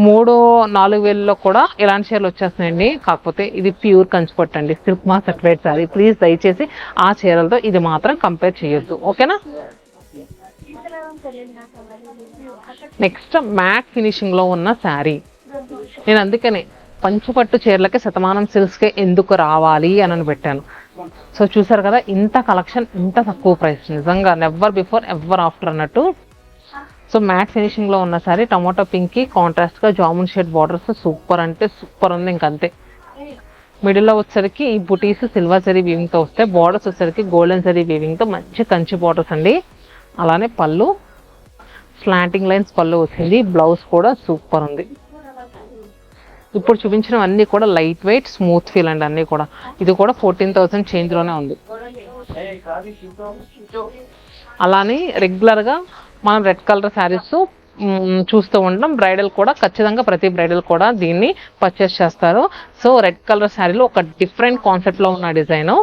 3-4 వేలలో కూడా ఇలాంటి చీరలు వచ్చేస్తున్నాయండి. కాకపోతే ఇది ప్యూర్ కంచిపట్టు అండి, silk mark certified sari. Please దయచేసి ఆ చీరలతో ఇది మాత్రం కంపేర్ చేయొద్దు, ఓకేనా. నెక్స్ట్ మ్యాట్ ఫినిషింగ్ లో ఉన్న శారీ. నేను అందుకనే పంచపట్టు చీరలకి శతమానం సిల్క్స్కే ఎందుకు రావాలి అని పెట్టాను. సో చూసారు కదా, ఇంత కలెక్షన్, ఇంత తక్కువ ప్రైస్, నిజంగా నెవర్ బిఫోర్ ఎవర్ ఆఫ్టర్ అన్నట్టు. సో మ్యాట్ ఫినిషింగ్ లో ఉన్న శారీ, టమాటో పింక్ కి కాంట్రాస్ట్ గా జామున్ షేడ్ బార్డర్స్, సూపర్ అంటే సూపర్ ఉంది. ఇంకంతే. మిడిల్లో వచ్చేసరికి ఈ బుటీస్ సిల్వర్ జరీ వీవింగ్ తో వస్తాయి. బార్డర్స్ వచ్చేసరికి గోల్డెన్ జరీ వీవింగ్ తో మంచి కంచి బార్డర్స్ అండి. అలానే పళ్ళు స్లాంటింగ్ లైన్స్ పళ్ళు వచ్చింది. బ్లౌజ్ కూడా సూపర్ ఉంది. ఇప్పుడు చూపించినవన్నీ కూడా లైట్ వెయిట్ స్మూత్ ఫీల్ అండి అన్నీ కూడా. ఇది కూడా 14,000 చేంజ్ లోనే ఉంది. అలానే రెగ్యులర్ గా మనం రెడ్ కలర్ శారీస్ చూస్తూ ఉంటాం. బ్రైడల్ కూడా ఖచ్చితంగా ప్రతి బ్రైడల్ కూడా దీన్ని పర్చేస్ చేస్తారు. సో రెడ్ కలర్ శారీలో ఒక డిఫరెంట్ కాన్సెప్ట్ లో ఉన్న డిజైన్.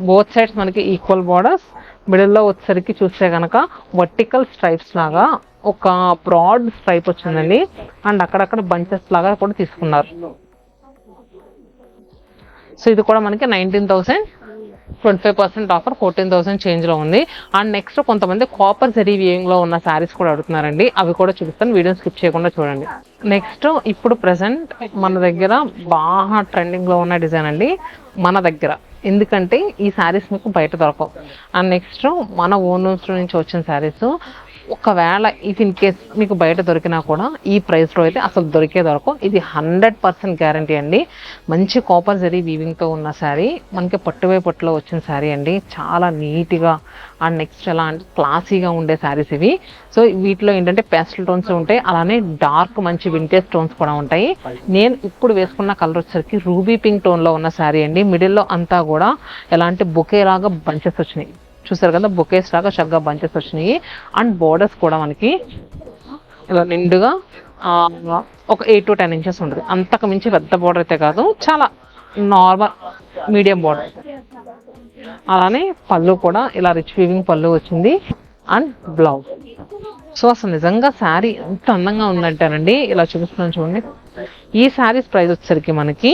బోత్ సైడ్స్ మనకి ఈక్వల్ బార్డర్స్. మిడిల్లో వచ్చేసరికి చూస్తే కనుక వర్టికల్ స్ట్రైప్స్ లాగా ఒక బ్రాడ్ స్ట్రైప్ వచ్చిందండి. అండ్ అక్కడక్కడ బంచెస్ లాగా కూడా తీసుకున్నారు. సో ఇది కూడా మనకి 19,000 25% ఆఫర్ 14,000 చేంజ్ లో ఉంది. అండ్ నెక్స్ట్ కొంతమంది కాపర్ జరీ వీవింగ్ లో ఉన్న శారీస్ కూడా అడుగుతున్నారండి. అవి కూడా చూపిస్తాను, వీడియో స్కిప్ చేయకుండా చూడండి. నెక్స్ట్ ఇప్పుడు ప్రెసెంట్ మన దగ్గర బాగా ట్రెండింగ్ లో ఉన్న డిజైన్ అండి మన దగ్గర. ఎందుకంటే ఈ శారీస్ మీకు బయట దొరకవు. అండ్ నెక్స్ట్ మన ఓన్ నుంచి వచ్చిన శారీస్ ఒకవేళ ఇఫ్ ఇన్ కేస్ మీకు బయట దొరికినా కూడా ఈ ప్రైస్లో అయితే అసలు దొరకవు. ఇది 100% గ్యారంటీ అండి. మంచి కాపర్ జరీ వీవింగ్తో ఉన్న శారీ, మనకి పట్టువై పట్టులో వచ్చిన శారీ అండి. చాలా నీట్గా అండ్ నెక్స్ట్ ఎలా అంటే క్లాసీగా ఉండే శారీస్ ఇవి. సో వీటిలో ఏంటంటే పేస్టల్ టోన్స్ ఉంటాయి, అలానే డార్క్ మంచి వింటేజ్ టోన్స్ కూడా ఉంటాయి. నేను ఇప్పుడు వేసుకున్న కలర్ వచ్చేసరికి రూబీ పింక్ టోన్లో ఉన్న శారీ అండి. మిడిల్లో అంతా కూడా ఎలాంటి బొకే లాగా బంచెస్ వచ్చినాయి. చూసారు కదా, బొకేస్ లాగా చక్కగా బంచెస్ వచ్చినాయి. అండ్ బోర్డర్స్ కూడా మనకి ఇలా నిండుగా ఒక 8 to 10 ఇంచెస్ ఉంటుంది. అంతకు మించి పెద్ద బోర్డర్ అయితే కాదు, చాలా నార్మల్ మీడియం బోర్డర్. అలానే పళ్ళు కూడా ఇలా రిచ్ వీవింగ్ పళ్ళు వచ్చింది అండ్ బ్లౌజ్. సో అసలు నిజంగా శారీ ఎంత అందంగా ఉందంటానండి. ఇలా చూపిస్తున్నాను చూడండి. ఈ శారీస్ ప్రైస్ వచ్చేసరికి మనకి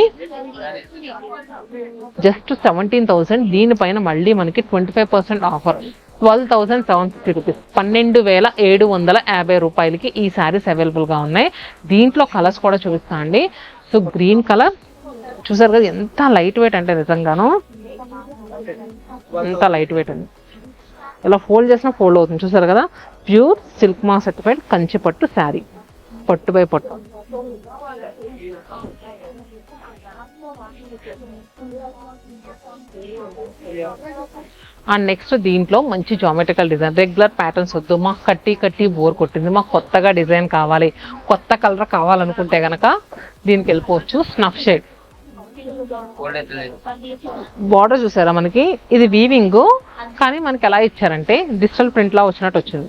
జస్ట్ 17,000. దీనిపైన మళ్ళీ మనకి 25% ఆఫర్ 12,750 రూపీస్, 12,750 రూపాయలకి ఈ శారీస్ అవైలబుల్గా ఉన్నాయి. దీంట్లో కలర్స్ కూడా చూపిస్తా అండి. సో గ్రీన్ కలర్ చూసారు కదా, ఎంత లైట్ వెయిట్ అంటే నిజంగాను ఎంత లైట్ వెయిట్ అండి. ఇలా ఫోల్డ్ చేసినా ఫోల్డ్ అవుతుంది. చూసారు కదా, pure silk mark certified Kanchi పట్టు శారీ, పట్టు బై పట్టు. అండ్ నెక్స్ట్ దీంట్లో మంచి జామెట్రికల్ డిజైన్. రెగ్యులర్ ప్యాటర్న్స్ వద్దు, మాకు కట్టి బోర్ కొట్టింది, మాకు కొత్తగా డిజైన్ కావాలి, కొత్త కలర్ కావాలనుకుంటే కనుక దీనికి వెళ్ళిపోవచ్చు. స్నఫ్ షేడ్ బార్డర్ చూసారా, మనకి ఇది వీవింగ్ కానీ మనకి ఎలా ఇచ్చారంటే డిజిటల్ ప్రింట్ లా వచ్చినట్టు వచ్చింది.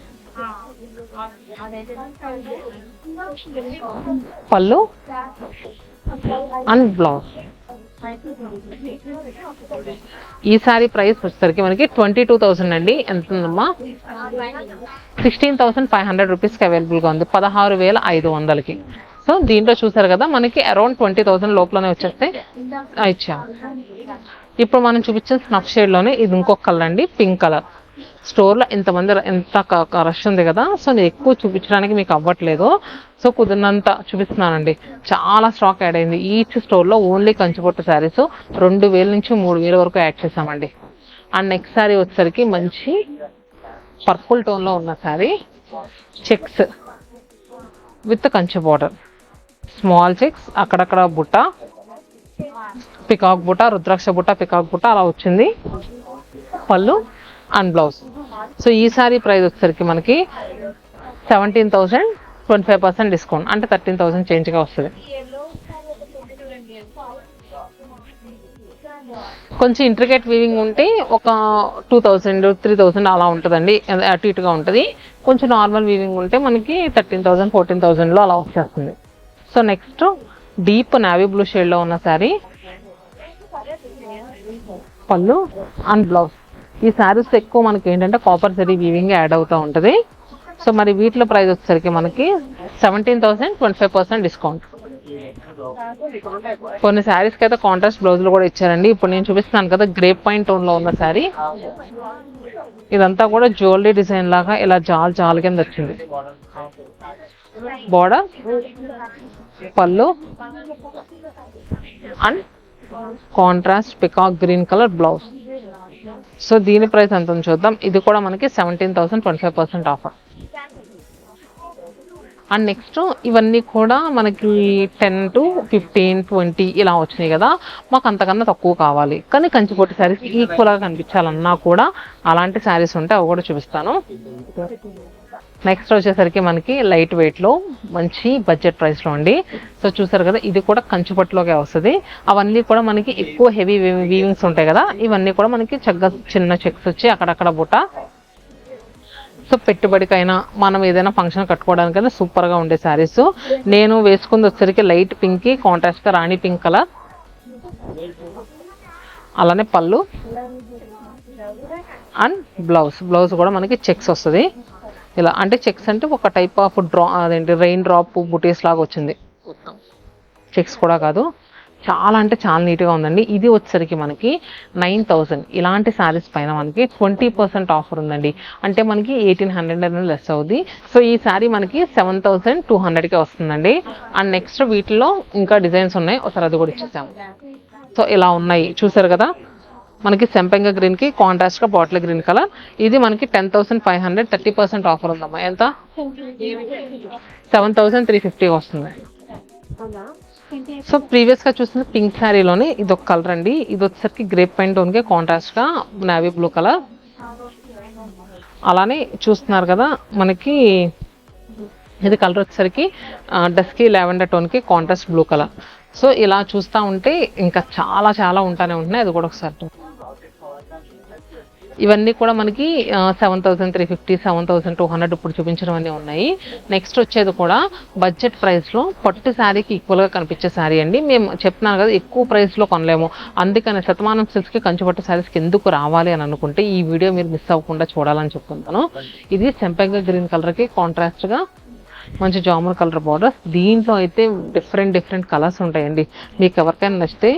పళ్ళు అండ్ బ్లౌజ్. ఈ సారీ ప్రైస్ వచ్చేసరికి మనకి 22,000 అండి. ఎంత ఉందమ్మా, 16,500 రూపీస్కి అవైలబుల్గా ఉంది, 16,500కి. సో దీంట్లో చూసారు కదా, మనకి అరౌండ్ 20,000 లోపలనే వచ్చేస్తే ఇచ్చాము. ఇప్పుడు మనం చూపించిన స్నఫ్ షేడ్లోనే ఇది ఇంకొక కలర్ అండి, పింక్ కలర్. స్టోర్లో ఎంత రష్ ఉంది కదా, సో నేను ఎక్కువ చూపించడానికి మీకు అవ్వట్లేదు. సో కుదిరినంత చూపిస్తున్నానండి. చాలా స్టాక్ యాడ్ అయింది. ఈచ్ స్టోర్లో ఓన్లీ కంచిపట్టు శారీస్ 2,000 నుంచి 3,000 వరకు యాడ్ చేసామండి. అండ్ నెక్స్ట్ శారీ వచ్చేసరికి మంచి పర్పుల్ టోన్లో ఉన్న sari, checks with Kanchi border, small checks, అక్కడక్కడ బుట్ట, పికాక్ బుట్ట, రుద్రాక్ష బుట్ట, పికాక్ బుట్ట అలా వచ్చింది. పళ్ళు అండ్ బ్లౌజ్. సో ఈ సారీ ప్రైస్ వచ్చేసరికి మనకి 17,000, 25% డిస్కౌంట్ అంటే 13,000 చేంజ్గా వస్తుంది. కొంచెం ఇంట్రికేట్ వీవింగ్ ఉంటే ఒక 2000 3000 అలా ఉంటుందండి, అటు ఇటుగా ఉంటుంది. కొంచెం నార్మల్ వీవింగ్ ఉంటే మనకి 13,000 14,000లో అలా వచ్చేస్తుంది. So next deep navy blue షేడ్లో ఉన్న శారీ, పళ్ళు అండ్ బ్లౌజ్. ఈ శారీస్ ఎక్కువ మనకి ఏంటంటే కాపర్ జరీ వీవింగ్ యాడ్ అవుతూ ఉంటుంది. సో మరి వీటిలో ప్రైస్ వచ్చేసరికి మనకి 17,000 25% డిస్కౌంట్. కొన్ని శారీస్కి అయితే కాంట్రాస్ట్ బ్లౌజులు కూడా ఇచ్చారండి. ఇప్పుడు నేను చూపిస్తున్నాను కదా గ్రేప్ పాయింట్ టోన్లో ఉన్న శారీ, ఇదంతా కూడా జ్యువెలరీ డిజైన్ లాగా ఇలా జాల్ కింద వచ్చింది. బోర్డర్, పళ్ళు and contrast peacock green colour blouse. So దీని ప్రైస్ ఎంత చూద్దాం. ఇది కూడా మనకి 17,000 25% ఆఫర్. అండ్ నెక్స్ట్ ఇవన్నీ కూడా మనకి 10 to 15 20 ఇలా వచ్చినాయి కదా, మాకు అంతకన్నా తక్కువ కావాలి కానీ కంచిపట్టు శారీస్ ఈక్వల్గా కనిపించాలన్నా కూడా అలాంటి శారీస్ ఉంటే అవి కూడా చూపిస్తాను. నెక్స్ట్ వచ్చేసరికి మనకి లైట్ వెయిట్లో మంచి బడ్జెట్ ప్రైస్లో అండి. సో చూసారు కదా, ఇది కూడా కంచిపట్టులోకే వస్తుంది. అవన్నీ కూడా మనకి ఎక్కువ హెవీ వీవింగ్స్ ఉంటాయి కదా, ఇవన్నీ కూడా మనకి చక్కగా చిన్న చెక్స్ వచ్చి అక్కడక్కడ బుట్ట. సో పెట్టుబడికైనా మనం ఏదైనా ఫంక్షన్ కట్టుకోవడానికైనా సూపర్గా ఉండే శారీస్. నేను వేసుకుంది వచ్చేసరికి లైట్ పింక్కి కాంట్రాస్ట్గా రాణి పింక్ కలర్, అలానే పళ్ళు అండ్ బ్లౌజ్ కూడా మనకి చెక్స్ వస్తుంది ఇలా. అంటే చెక్స్ అంటే ఒక టైప్ ఆఫ్ అదేంటి రెయిన్ డ్రాప్ బుటీస్ లాగా వచ్చింది, చెక్స్ కూడా కాదు. చాలా అంటే చాలా నీట్గా ఉందండి. ఇది వచ్చేసరికి మనకి 9,000. ఇలాంటి శారీస్ పైన మనకి 20% ఆఫర్ ఉందండి. అంటే మనకి 1,800 లెస్ అవుద్ది. సో ఈ శారీ మనకి 7,200కే వస్తుందండి. అండ్ నెక్స్ట్ వీటిలో ఇంకా డిజైన్స్ ఉన్నాయి, ఒకసారి అది కూడా ఇచ్చేసాము. సో ఇలా ఉన్నాయి చూసారు కదా, మనకి సెంపెంగ గ్రీన్కి కాంట్రాస్ట్గా బాటిల్ గ్రీన్ కలర్. ఇది మనకి 10,500 30% ఆఫర్ ఉందమ్మా. ఎంత? 7,350 వస్తుంది. సో ప్రీవియస్గా చూసిన పింక్ శారీలోనే ఇది ఒక కలర్ అండి. ఇది వచ్చేసరికి గ్రేప్ పెయింట్ టోన్కి కాంట్రాస్ట్గా నావీ బ్లూ కలర్. అలానే చూస్తున్నారు కదా మనకి ఇది కలర్ వచ్చేసరికి డస్కీ లావెండర్ టోన్కి కాంట్రాస్ట్ బ్లూ కలర్. సో ఇలా చూస్తూ ఉంటే ఇంకా చాలా ఉంటానే ఉంటున్నాయి. అది కూడా ఒకసారి ఇవన్నీ కూడా మనకి 7,350 7,200 ఇప్పుడు చూపించడం ఉన్నాయి. నెక్స్ట్ వచ్చేది కూడా బడ్జెట్ ప్రైస్లో పట్టు శారీకి ఈక్వల్గా కనిపించే శారీ అండి. మేము చెప్తున్నాను కదా ఎక్కువ ప్రైస్లో కొనలేము, అందుకని శతమానం సిల్క్స్కి కంచిపట్టు శారీస్కి ఎందుకు రావాలి అని అనుకుంటే ఈ వీడియో మీరు మిస్ అవ్వకుండా చూడాలని చెప్తున్నాను. ఇది సెంపెంగ గ్రీన్ కలర్కి కాంట్రాస్ట్గా మంచి జామున్ కలర్ బార్డర్స్. దీంట్లో అయితే డిఫరెంట్ కలర్స్ ఉంటాయండి. మీకు ఎవరికైనా నచ్చితే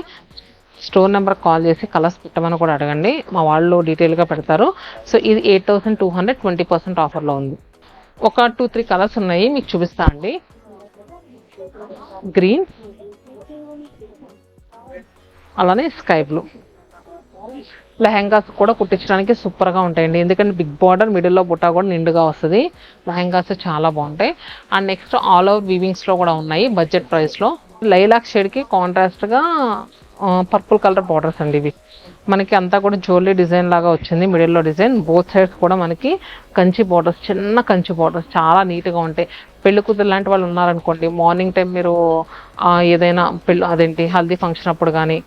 స్టోర్ నెంబర్ కాల్ చేసి కలర్స్ పెట్టమని కూడా అడగండి, మా వాళ్ళు డీటెయిల్గా పెడతారు. సో ఇది 8,200 20% ఆఫర్లో ఉంది. ఒక 2-3 కలర్స్ ఉన్నాయి మీకు చూపిస్తా అండి. గ్రీన్, అలానే స్కై బ్లూ. లెహెంగాస్ కూడా కుట్టించడానికి సూపర్గా ఉంటాయండి, ఎందుకంటే బిగ్ బార్డర్ మిడిల్లో బుట్టా కూడా నిండుగా వస్తుంది. లెహెంగాస్ చాలా బాగుంటాయి. అండ్ నెక్స్ట్ ఆల్ ఓవర్ వీవింగ్స్లో కూడా ఉన్నాయి బడ్జెట్ ప్రైస్లో. లైలాక్ షేడ్కి కాంట్రాస్ట్గా పర్పుల్ కలర్ బార్డర్స్ అండి. ఇవి మనకి అంతా కూడా జ్యువెలరీ డిజైన్ లాగా వచ్చింది, మిడిల్లో డిజైన్. బోత్ సైడ్స్ కూడా మనకి కంచి బార్డర్స్, చిన్న కంచి బార్డర్స్ చాలా నీట్గా ఉంటాయి. పెళ్లి కూతురు లాంటి వాళ్ళు ఉన్నారనుకోండి, మార్నింగ్ టైం మీరు ఏదైనా హల్దీ ఫంక్షన్ అప్పుడు కానీ,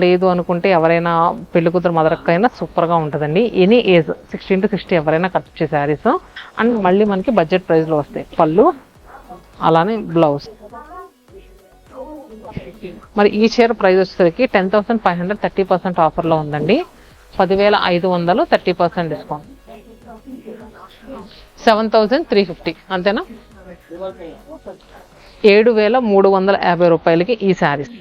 లేదు అనుకుంటే ఎవరైనా పెళ్లి కూతురు మదరకైనా సూపర్గా ఉంటుందండి. ఎనీ ఏజ్ 16 to 60 ఎవరైనా కట్టించే శారీస్. అండ్ మళ్ళీ మనకి బడ్జెట్ ప్రైస్లో వస్తాయి. పళ్ళు అలానే బ్లౌజ్. మరి ఈ చీర ప్రైస్ వచ్చేసరికి 10,500 30% ఆఫర్లో ఉందండి. 10,500 30% డిస్కౌంట్. 7,350 అంతేనా? 7,350 రూపాయలకి ఈ శారీస్.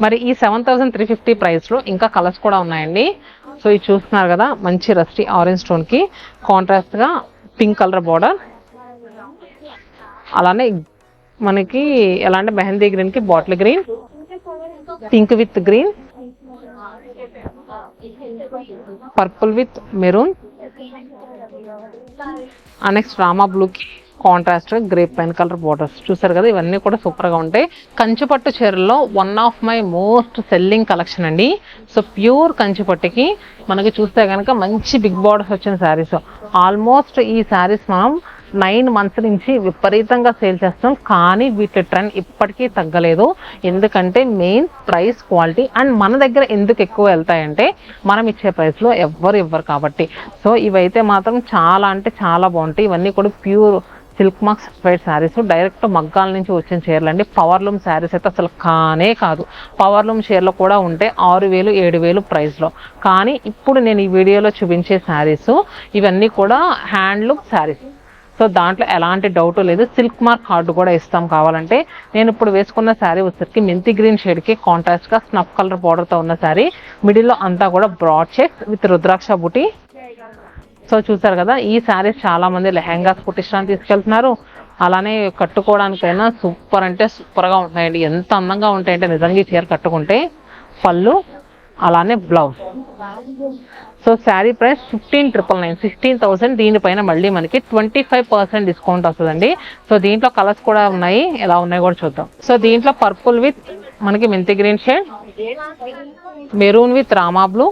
మరి ఈ 7,350 ప్రైస్లో ఇంకా కలర్స్ కూడా ఉన్నాయండి. సో ఇది చూస్తున్నారు కదా, మంచి రస్టీ ఆరెంజ్ స్టోన్కి కాంట్రాస్ట్గా పింక్ కలర్ బార్డర్, అలానే మనకి ఎలా అంటే మెహందీ గ్రీన్కి bottle green, pink with green, purple with maroon, next Rama బ్లూకి contrast grape pen colour borders. చూసారు కదా, ఇవన్నీ కూడా సూపర్గా ఉంటాయి. కంచిపట్టు చీరల్లో one of my most selling collection అండి. సో ప్యూర్ కంచిపట్టుకి మనకి చూస్తే కనుక మంచి బిగ్ బార్డర్స్ వచ్చిన శారీస్. ఆల్మోస్ట్ ఈ శారీస్ మనం 9 months నుంచి విపరీతంగా సేల్ చేస్తాం, కానీ వీటి ట్రెండ్ ఇప్పటికీ తగ్గలేదు. ఎందుకంటే మెయిన్ ప్రైస్, క్వాలిటీ అండ్ మన దగ్గర ఎందుకు ఎక్కువ వెళ్తాయంటే మనం ఇచ్చే ప్రైస్లో ఎవ్వరు ఇవ్వరు కాబట్టి. సో ఇవైతే మాత్రం చాలా అంటే చాలా బాగుంటాయి. ఇవన్నీ కూడా pure silk mark certified saris, direct మగ్గాల నుంచి వచ్చిన చీరలు అండి. పవర్లూమ్ శారీస్ అయితే అసలు కానే కాదు. పవర్లూమ్ చీరలు కూడా ఉంటే 6,000 7,000 ప్రైస్లో. కానీ ఇప్పుడు నేను ఈ వీడియోలో చూపించే శారీస్ ఇవన్నీ కూడా హ్యాండ్లూమ్ శారీస్. సో దాంట్లో ఎలాంటి డౌట్ లేదు. సిల్క్ మార్క్ కార్డు కూడా ఇస్తాం కావాలంటే. నేను ఇప్పుడు వేసుకున్న శారీ వచ్చేసరికి మెంతి గ్రీన్ షేడ్కి కాంట్రాస్ట్గా స్నఫ్ కలర్ బార్డర్తో ఉన్న శారీ. మిడిల్లో అంతా కూడా broad checks with rudraksha buti. So చూసారు కదా, ఈ శారీస్ చాలా మంది లెహెంగాస్ కుట్టించడానికి తీసుకెళ్తున్నారు. అలానే కట్టుకోవడానికైనా సూపర్ అంటే సూపర్గా ఉంటాయండి. ఎంత అందంగా ఉంటాయంటే నిజంగా ఈ చీర కట్టుకుంటే. పళ్ళు అలానే బ్లౌజ్. So sari price 15,999, 16,000. దీనిపైన మళ్ళీ మనకి 25% డిస్కౌంట్ వస్తుందండి. సో దీంట్లో కలర్స్ కూడా ఉన్నాయి, ఎలా ఉన్నాయో కూడా చూద్దాం. సో దీంట్లో పర్పుల్ విత్ మనకి మెంతి green shade, maroon with Rama blue.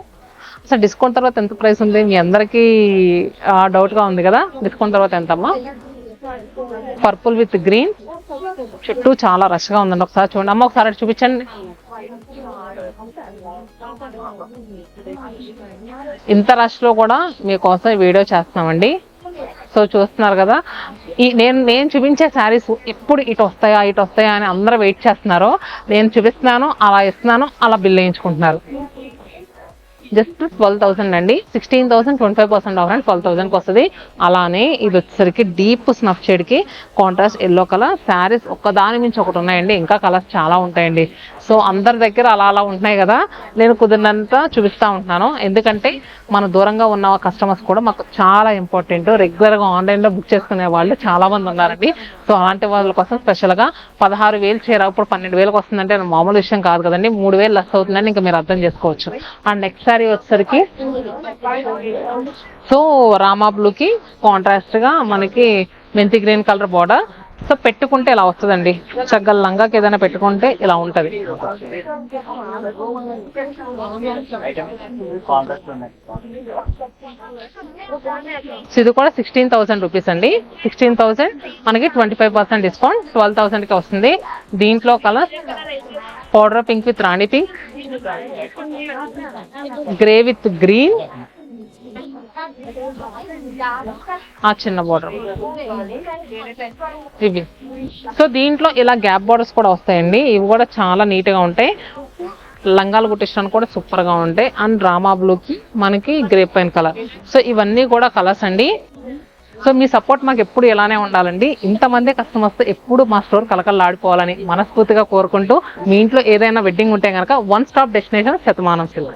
అసలు డిస్కౌంట్ తర్వాత ఎంత ప్రైస్ ఉంది మీ అందరికీ డౌట్గా ఉంది కదా, డిస్కౌంట్ తర్వాత ఎంతమ్మా? పర్పుల్ విత్ గ్రీన్, చుట్టూ చాలా రష్గా ఉందండి. ఒకసారి చూడండి అమ్మ, ఒకసారి చూపించండి. ఇంత రష్లో కూడా మీకోసం వీడియో చేస్తున్నామండి. సో చూస్తున్నారు కదా, నేను చూపించే శారీస్ ఎప్పుడు ఇటు వస్తాయా అని అందరూ వెయిట్ చేస్తున్నారు. నేను చూపిస్తున్నాను, అలా ఇస్తున్నాను, అలా బిల్ వేయించుకుంటున్నారు. జస్ట్ 12,000 అండి. 16,000 25% ఆఫర్ అండి, 12,000కి వస్తుంది. అలానే ఇది వచ్చేసరికి డీప్ స్నఫ్ షేడ్కి కాంట్రాస్ట్ ఎల్లో కలర్. శారీస్ ఒక్కదాని మించి ఒకటి ఉన్నాయండి, ఇంకా కలర్స్ చాలా ఉంటాయండి. సో అందరి దగ్గర అలా ఉంటున్నాయి కదా, నేను కుదిరినంత చూపిస్తూ ఉంటున్నాను. ఎందుకంటే మన దూరంగా ఉన్న కస్టమర్స్ కూడా మాకు చాలా ఇంపార్టెంట్. రెగ్యులర్గా ఆన్లైన్లో బుక్ చేసుకునే వాళ్ళు చాలా మంది ఉన్నారండి. సో అలాంటి వాళ్ళ కోసం స్పెషల్గా 16,000 చీర ఇప్పుడు 12,000కి వస్తుందంటే మామూలు విషయం కాదు కదండి. 3,000 లెస్ అవుతుందని ఇంకా మీరు అర్థం చేసుకోవచ్చు. అండ్ నెక్స్ట్ శారీ వచ్చేసరికి సో రామా బ్లూకి కాంట్రాస్ట్ గా మనకి మెంతి గ్రీన్ కలర్ బార్డర్. సో పెట్టుకుంటే ఇలా వస్తుందండి, చక్కగా లంగాకి ఏదైనా పెట్టుకుంటే ఇలా ఉంటది. ఇది కూడా 16,000 రూపీస్ అండి. 16,000 మనకి 25% డిస్కౌంట్, 12,000కి వస్తుంది. దీంట్లో colour powder pink with Rani pink, grey with green, ఆ చిన్న బోర్డర్ ఇవి. సో దీంట్లో ఇలా గ్యాప్ బోర్డర్స్ కూడా వస్తాయండి. ఇవి కూడా చాలా నీట్ గా ఉంటాయి. లంగాలు కుట్టించడానికి కూడా సూపర్ గా ఉంటాయి. అండ్ రామా బ్లూకి మనకి గ్రేప్ వైన్ కలర్. సో ఇవన్నీ కూడా కలర్స్ అండి. సో మీ సపోర్ట్ మాకు ఎప్పుడు ఇలానే ఉండాలండి. ఇంతమంది కస్టమర్స్ ఎప్పుడు మా స్టోర్ కలకల్లాడిపోవాలని మనస్ఫూర్తిగా కోరుకుంటూ, మీ ఇంట్లో ఏదైనా వెడ్డింగ్ ఉంటే కనుక 1 స్టాప్ డెస్టినేషన్ శతమానం సిల్క్.